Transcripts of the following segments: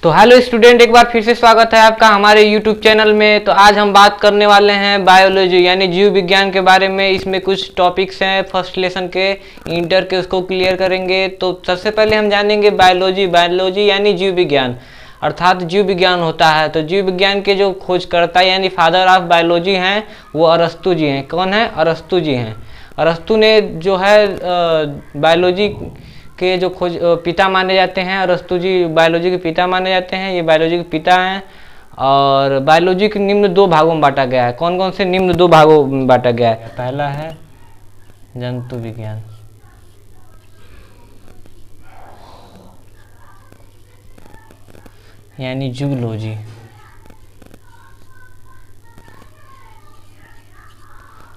तो hello student, एक बार फिर से स्वागत है आपका हमारे यूट्यूब चैनल में। तो आज हम बात करने वाले हैं बायोलॉजी यानी जीव विज्ञान के बारे में। इसमें कुछ टॉपिक्स हैं फर्स्ट लेसन के, इंटर के, उसको क्लियर करेंगे। तो सबसे पहले हम जानेंगे बायोलॉजी। बायोलॉजी यानी जीव विज्ञान, अर्थात जीव विज्ञान होता है। तो जीव विज्ञान के जो खोजकर्ता यानी फादर ऑफ बायोलॉजी हैं वो अरस्तु जी हैं। कौन है? अरस्तु जी हैं। अरस्तु ने जो है बायोलॉजी के जो खोज पिता माने जाते हैं। अरस्तु जी बायोलॉजी के पिता माने जाते हैं, ये बायोलॉजी के पिता हैं। और बायोलॉजी के निम्न दो भागों में बांटा गया है। कौन कौन से निम्न दो भागों में बांटा गया है? पहला है जंतु विज्ञान, यानी जूलॉजी।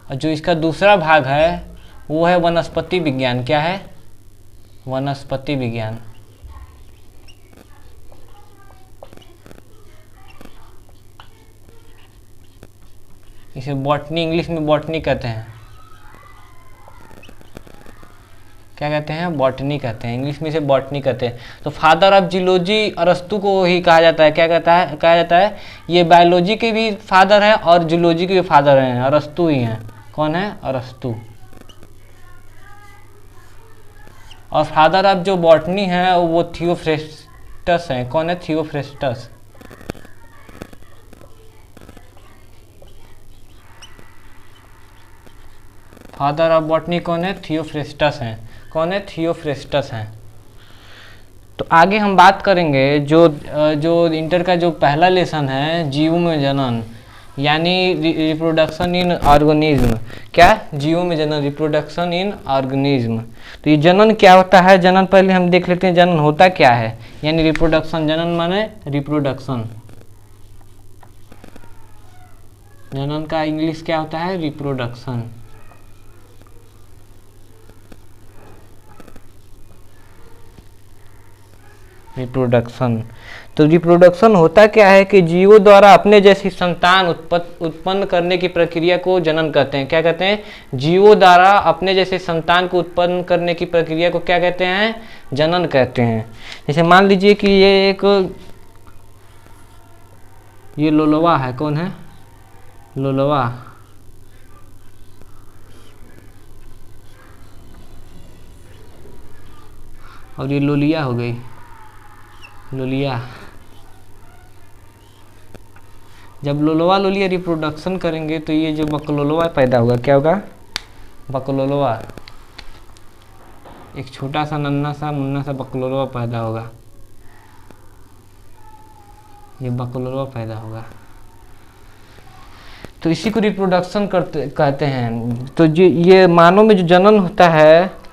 और जो इसका दूसरा भाग है वो है वनस्पति विज्ञान। क्या है? वनस्पति विज्ञान। इसे बॉटनी, इंग्लिश में बॉटनी कहते हैं। क्या कहते हैं? बॉटनी कहते हैं, इंग्लिश में इसे बॉटनी कहते हैं। तो फादर ऑफ जूलॉजी अरस्तु को ही कहा जाता है। क्या कहता है? कहा जाता है ये बायोलॉजी के भी फादर हैं और जूलॉजी के भी फादर हैं, अरस्तु ही हैं। कौन है? अरस्तु। और फादर ऑफ जो बॉटनी है वो थियोफ्रेस्टस हैं। कौन है? थियोफ्रेस्टस। फादर ऑफ बॉटनी कौन है? थियोफ्रेस्टस हैं। कौन है? थियोफ्रेस्टस हैं। तो आगे हम बात करेंगे जो इंटर का जो पहला लेसन है जीवों में जनन यानी रिप्रोडक्शन इन ऑर्गेनिज्म। क्या? जीवों में जनन, रिप्रोडक्शन इन ऑर्गेनिज्म। तो ये जनन क्या होता है? जनन पहले हम देख लेते हैं जनन होता क्या है। यानी रिप्रोडक्शन, जनन माने रिप्रोडक्शन। जनन का इंग्लिश क्या होता है? रिप्रोडक्शन। रिप्रोडक्शन। तो रिप्रोडक्शन होता क्या है कि जीवों द्वारा अपने जैसी संतान उत्पन्न करने की प्रक्रिया को जनन कहते हैं। क्या कहते हैं? जीवों द्वारा अपने जैसे संतान को उत्पन्न करने की प्रक्रिया को क्या कहते हैं? जनन कहते हैं। जैसे मान लीजिए कि ये लोलवा है। कौन है? लोलवा। और ये लोलिया हो गई, लोलिया। जब लोलवा लोलिया रिप्रोडक्शन करेंगे तो ये जो बकलोलवा पैदा होगा, क्या होगा? बकलोलवा। एक छोटा सा नन्ना सा बकलोलवा पैदा होगा। ये बकलोलवा पैदा होगा। तो इसी को रिप्रोडक्शन कहते हैं। तो ये मानव में जो जनन होता है,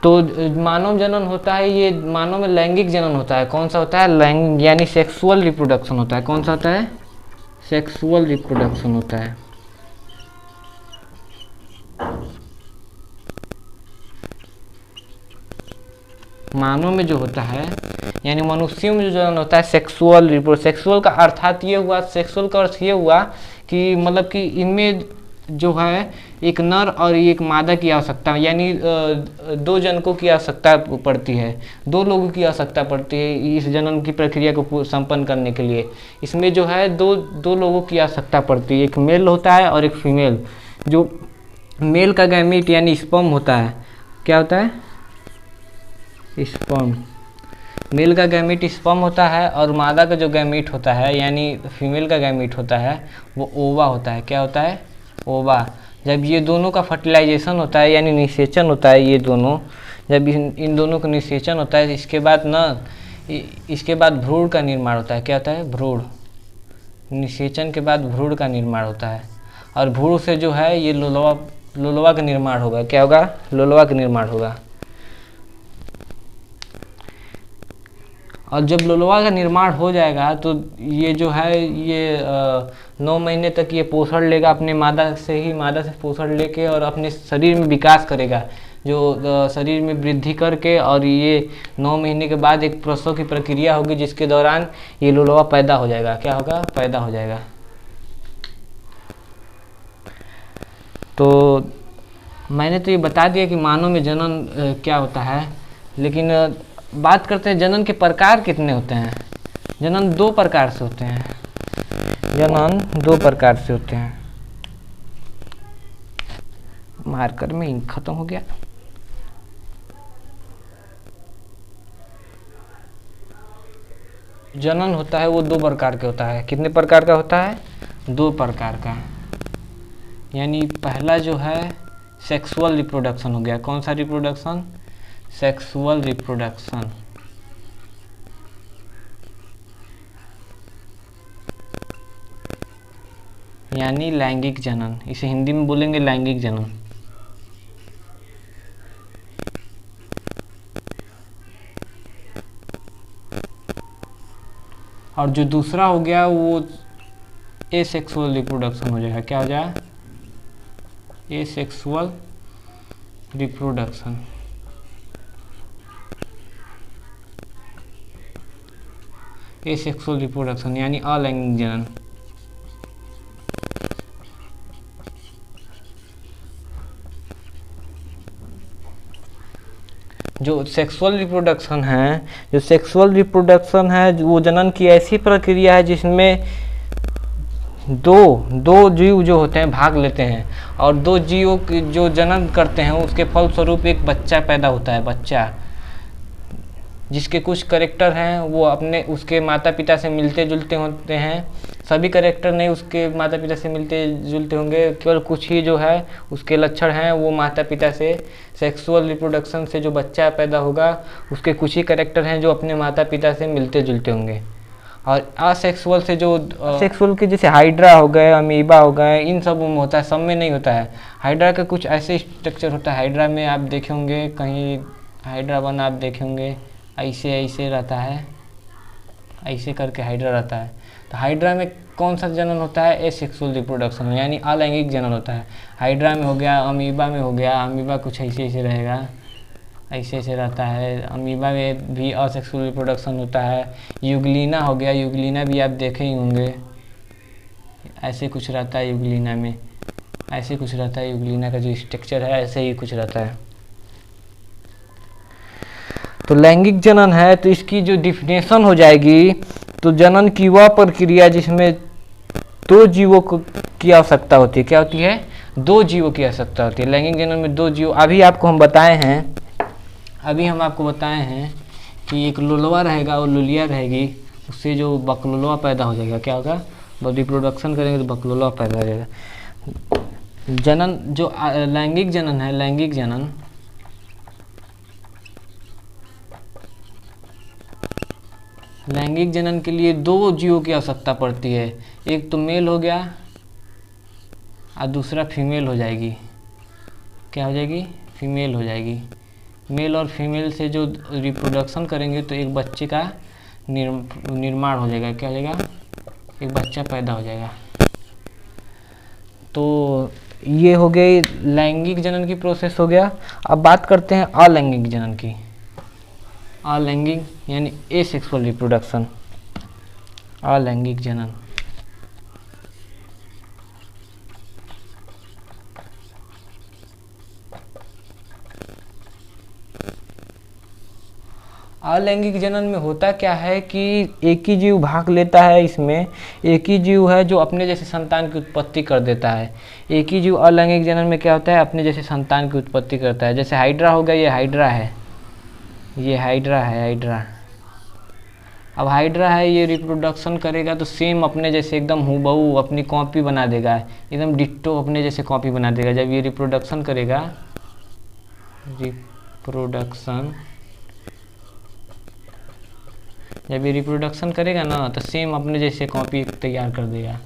तो मानव जनन होता है, ये मानव में लैंगिक जनन होता है। कौन सा होता है? लैंगिक यानी सेक्सुअल रिप्रोडक्शन होता है। कौन सा होता है? सेक्सुअल रिप्रोडक्शन होता है। मानव में जो होता है यानी मनुष्यों में जो जनन होता है सेक्सुअल सेक्सुअल का अर्थात ये हुआ, सेक्सुअल का अर्थ ये हुआ कि मतलब कि इनमें जो है एक नर और एक मादा की आवश्यकता, यानी दो जनकों की आवश्यकता पड़ती है, दो लोगों की आवश्यकता पड़ती है इस जनन की प्रक्रिया को संपन्न करने के लिए। इसमें जो है दो लोगों की आवश्यकता पड़ती है, एक मेल होता है और एक फीमेल। जो मेल का गैमीट यानी स्पर्म होता है, क्या होता है? स्पर्म। मेल का गैमीट स्पर्म होता है और मादा का जो गैमीट होता है यानी फीमेल का गैमीट होता है वो ओवा होता है। क्या होता है? ओवा। जब ये दोनों का फर्टिलाइजेशन होता है यानी निषेचन होता है, ये दोनों जब इन दोनों का निषेचन होता है इसके बाद भ्रूण का निर्माण होता है। क्या होता है? भ्रूण। निषेचन के बाद भ्रूण का निर्माण होता है और भ्रूण से जो है ये लोलवा का निर्माण होगा। क्या होगा? लोलवा का निर्माण होगा। और जब लोलवा का निर्माण हो जाएगा तो ये जो है ये 9 महीने तक ये पोषण लेगा अपने मादा से पोषण लेके और अपने शरीर में विकास करेगा, जो शरीर में वृद्धि करके, और ये 9 महीने के बाद एक प्रसव की प्रक्रिया होगी जिसके दौरान ये लोलवा पैदा हो जाएगा। क्या होगा? पैदा हो जाएगा। तो मैंने तो ये बता दिया कि मानव में जनन क्या होता है, लेकिन बात करते हैं जनन के प्रकार कितने होते हैं। जनन दो प्रकार से होते हैं, जनन दो प्रकार से होते हैं। मार्कर में इंक खत्म हो गया। जनन होता है वो दो प्रकार के होता है। कितने प्रकार का होता है? दो प्रकार का। यानी पहला जो है सेक्सुअल रिप्रोडक्शन हो गया। कौन सा रिप्रोडक्शन? Sexual reproduction. यानी लैंगिक जनन, इसे हिंदी में बोलेंगे लैंगिक जनन। और जो दूसरा हो गया वो एसेक्सुअल रिप्रोडक्शन हो जाएगा। क्या हो जाएगा? Asexual reproduction. एसेक्सुअल रिप्रोडक्शन यानी अलैंगिक जनन। जो सेक्सुअल रिप्रोडक्शन है, वो जनन की ऐसी प्रक्रिया है जिसमें दो जीव जो होते हैं भाग लेते हैं और दो जीवों की जो जनन करते हैं उसके फलस्वरूप एक बच्चा पैदा होता है। बच्चा जिसके कुछ कैरेक्टर हैं वो अपने उसके माता पिता से मिलते जुलते होते हैं। सभी कैरेक्टर नहीं उसके माता पिता से मिलते जुलते होंगे, केवल कुछ ही जो है उसके लक्षण हैं वो माता पिता से। सेक्सुअल रिप्रोडक्शन से जो बच्चा पैदा होगा उसके कुछ ही कैरेक्टर हैं जो अपने माता पिता से मिलते जुलते होंगे। और असेक्सुअल से जो सेक्सुअल के जैसे हाइड्रा हो गए, अमीबा हो गए, इन सब में होता है, सब में नहीं होता है। हाइड्रा का कुछ ऐसे स्ट्रक्चर होता है। हाइड्रा में आप देखे होंगे कहीं हाइड्रा बना, आप देखे होंगे ऐसे रहता है, ऐसे करके हाइड्रा रहता है। तो हाइड्रा में कौन सा जनन होता है? एसेक्सुअल रिप्रोडक्शन यानी अलैंगिक जनन होता है। हाइड्रा में हो गया, अमीबा में हो गया। अमीबा कुछ ऐसे रहेगा, ऐसे रहता है। अमीबा में भी असेक्सुअल रिप्रोडक्शन होता है। यूग्लिना हो गया, यूग्लिना भी आप देखे ही होंगे, ऐसे कुछ रहता है यूग्लिना में, ऐसे कुछ रहता है। यूग्लिना का जो स्ट्रक्चर है ऐसे ही कुछ रहता है। तो लैंगिक जनन है तो इसकी जो डिफिनेशन हो जाएगी, तो जनन की वह प्रक्रिया जिसमें दो जीवों की आवश्यकता होती है। क्या होती है? दो जीवों की आवश्यकता होती है। लैंगिक जनन में दो जीव। अभी हम आपको बताए हैं कि एक लुलवा रहेगा और लुलिया रहेगी, उससे जो बकलुलवा पैदा हो जाएगा। क्या होगा? रिप्रोडक्शन करेंगे तो बकलुलवा पैदा हो जाएगा। जनन जो लैंगिक जनन है, लैंगिक जनन के लिए दो जीवों की आवश्यकता पड़ती है। एक तो मेल हो गया और दूसरा फीमेल हो जाएगी। क्या हो जाएगी? फीमेल हो जाएगी। मेल और फीमेल से जो रिप्रोडक्शन करेंगे तो एक बच्चे का निर्माण हो जाएगा। क्या हो जाएगा? एक बच्चा पैदा हो जाएगा। तो ये हो गई लैंगिक जनन की प्रोसेस हो गया। अब बात करते हैं अलैंगिक जनन की। अलैंगिक यानी एसेक्सुअल रिप्रोडक्शन, अलैंगिक जनन। अलैंगिक जनन में होता क्या है कि एक ही जीव भाग लेता है। इसमें एक ही जीव है जो अपने जैसे संतान की उत्पत्ति कर देता है। एक ही जीव अलैंगिक जनन में क्या होता है? अपने जैसे संतान की उत्पत्ति करता है। जैसे हाइड्रा हो गया, ये हाइड्रा है, ये हाइड्रा है, हाइड्रा। अब हाइड्रा है, ये रिप्रोडक्शन करेगा तो सेम अपने जैसे एकदम हूबहू अपनी कॉपी बना देगा, एकदम डिट्टो अपने जैसे कॉपी बना देगा। जब ये रिप्रोडक्शन करेगा, जब ये रिप्रोडक्शन करेगा ना तो सेम अपने जैसे कॉपी तैयार कर देगा,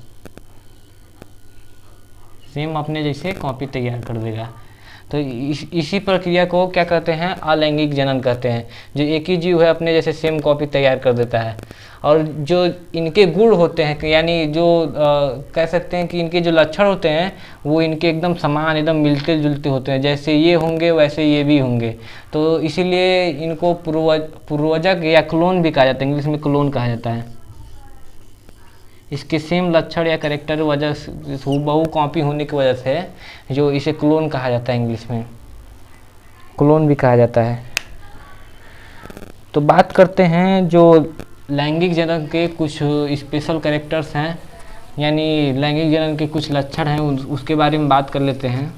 सेम अपने जैसे कॉपी तैयार कर देगा। तो इसी प्रक्रिया को क्या कहते हैं? अलैंगिक जनन कहते हैं। जो एक ही जीव है अपने जैसे सेम कॉपी तैयार कर देता है। और जो इनके गुण होते हैं, यानी जो कह सकते हैं कि इनके जो लक्षण होते हैं वो इनके एकदम समान, एकदम मिलते जुलते होते हैं। जैसे ये होंगे वैसे ये भी होंगे। तो इसीलिए इनको पूर्वजक या क्लोन भी कहा जाता है। इंग्लिश में क्लोन कहा जाता है। इसके सेम लक्षण या कैरेक्टर वजह से, हूबहू कॉपी होने की वजह से जो इसे क्लोन कहा जाता है। इंग्लिश में क्लोन भी कहा जाता है। तो बात करते हैं जो लैंगिक जनन के कुछ स्पेशल कैरेक्टर्स हैं, यानी लैंगिक जनन के कुछ लक्षण हैं, उसके बारे में बात कर लेते हैं।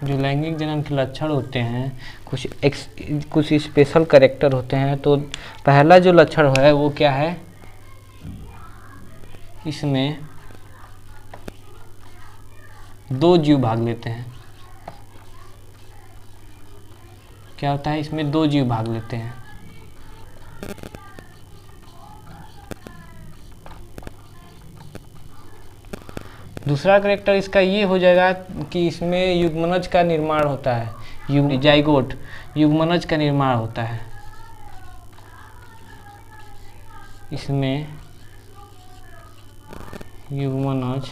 जो लैंगिक जनन के लक्षण होते हैं, कुछ स्पेशल कैरेक्टर होते हैं। तो पहला जो लक्षण है वो क्या है, इसमें 2 जीव भाग लेते हैं। क्या होता है, इसमें 2 जीव भाग लेते हैं। दूसरा कैरेक्टर इसका ये हो जाएगा कि इसमें युग्मनज का निर्माण होता है, जाइगोट युग्मनज का निर्माण होता है। इसमें युग्मनज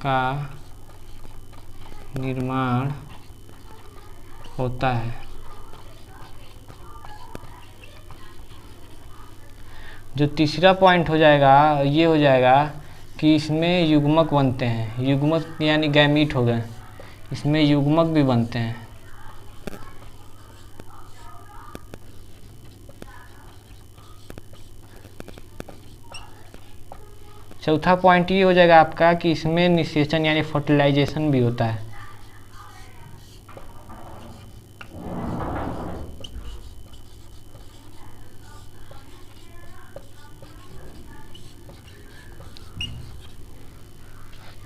का निर्माण होता है। जो तीसरा पॉइंट हो जाएगा ये हो जाएगा कि इसमें युग्मक बनते हैं। युग्मक यानी गैमीट हो गए, इसमें युग्मक भी बनते हैं। चौथा पॉइंट ये हो जाएगा आपका कि इसमें निषेचन यानी फर्टिलाइजेशन भी होता है।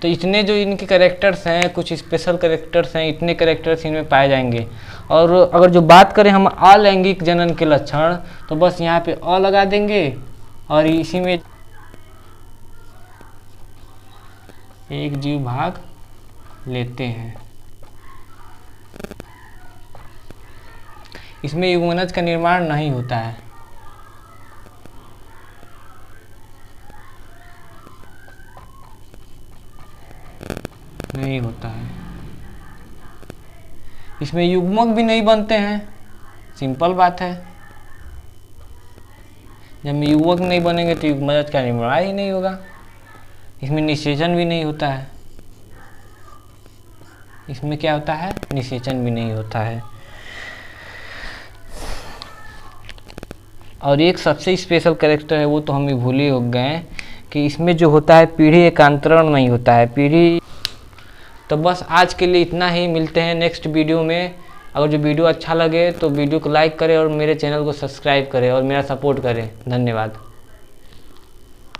तो इतने जो इनके कैरेक्टर्स हैं, कुछ स्पेशल कैरेक्टर्स हैं, इतने कैरेक्टर्स इनमें पाए जाएंगे। और अगर जो बात करें हम अलैंगिक जनन के लक्षण, तो बस यहाँ पे अ लगा देंगे और इसी में एक जीव भाग लेते हैं। इसमें युग्मनज का निर्माण नहीं होता है। नहीं होता है। इसमें युग्मक भी नहीं बनते हैं, सिंपल बात है। जब युग्मक नहीं बनेंगे तो युग्मनज का निर्माण ही नहीं होगा। इसमें निषेचन भी नहीं होता है। इसमें क्या होता है, निषेचन भी नहीं होता है। और एक सबसे स्पेशल कैरेक्टर है, वो तो हम भी भूल ही हो गए कि इसमें जो होता है पीढ़ी एकांतरण नहीं होता है, पीढ़ी। तो बस आज के लिए इतना ही, मिलते हैं नेक्स्ट वीडियो में। अगर जो वीडियो अच्छा लगे तो वीडियो को लाइक करें और मेरे चैनल को सब्सक्राइब करें और मेरा सपोर्ट करें। धन्यवाद।